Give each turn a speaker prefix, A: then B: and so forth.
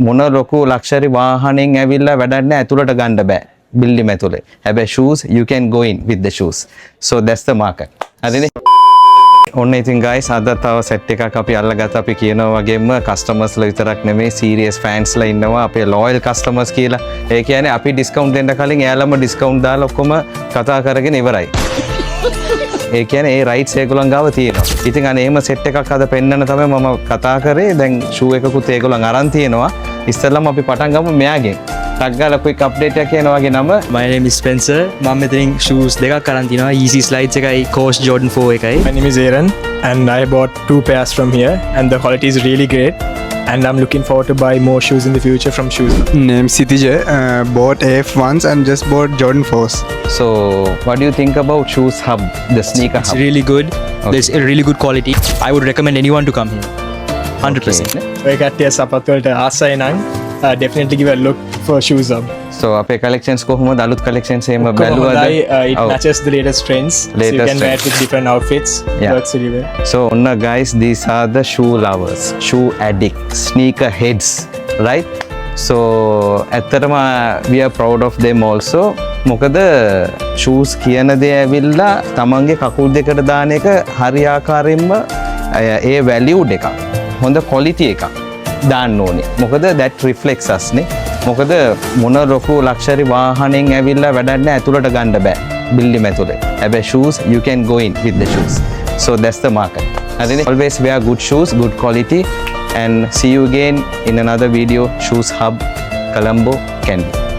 A: මොන ලොකු ලක්ෂරි වාහනෙන් ඇවිල්ලා වැඩක් නැහැ ඇතුළට ගන්න බෑ බිල්ඩින් ඇතුලේ. හැබැයි shoes you can go in with the shoes. So that's the market. හරිනේ. ඔන්න ඉතින් guys අද තව සෙට් එකක් අපි අල්ලගත්තා. අපි කියනවා වගේම customers ලා විතරක් නෙමෙයි serious fans ලා ඉන්නවා අපේ loyal customers කියලා. ඒ කියන්නේ අපි discount දෙන්න කලින් එයාලම discount දාලා ඔක්කොම කතා කරගෙන ඉවරයි. ඒ කියන්නේ ඒ rights ඒගොල්ලන් ගාව තියෙනවා. ඉතින් අනේ එහෙම සෙට් එකක් අද පෙන්නන්න තමයි මම කතා කරේ. දැන් shoe එකකුත් ඒගොල්ලන් අරන් තියෙනවා. ඉස්සෙල්ලාම අපි පටන් ගමු මෙයාගෙන්. ටක් ගාලා quick update එකක් කියනවා වගේ නම.
B: My name is Spencer. මම මෙතනින් shoes දෙකක් අරන් තිනවා. Yeezy Slides එකයි Coach Jordan 4 එකයි.
C: My name is Aaron and I bought 2 pairs from here and the quality is really great and I'm looking forward to buy more shoes in the future from Shoes.
D: Name Sitija, bought AF1s and just bought Jordan 4s.
A: So what do you think about Shoes Hub, the sneaker
B: It's
A: hub?
B: really good. There's a really good quality. I would recommend anyone to come here. 100%.
C: ඔය කට්ටිය සපත් වලට ආසයි නම් definitely give a look for Shoes Hub.
A: So අපේ collections කොහොමද අලුත් collections එහෙම
C: හොඳයි,
A: බැලුවද?
C: it
A: Oh.
C: matches the latest trends. So you
A: Latest
C: can wear it
A: trends.
C: with different outfits.
A: Yeah.
C: Works really well.
A: So ඔන්න guys, these are the shoe lovers, shoe addicts, sneaker heads, right? So ඇත්තටම we are proud of them also. මොකද shoes කියන දේ ඇවිල්ලා තමන්ගේ කකුල් දෙකට දාන එක හරියාකාරයෙන්ම ඒ valued එකක්. හොඳ quality එකක් දාන්න ඕනේ. මොකද that reflects us නේ. මොකද මොන ලොකු ලක්ෂරි වාහනෙන් ඇවිල්ලා වැඩක් නැහැ ඇතුළට ගන්න බෑ බිල්ඩින් ඇතුලේ. හැබැයි shoes you can go in with the shoes. So that's the market. හරිනේ. Always wear good shoes, good quality and see you again in another video. Shoes Hub, Colombo, Candy.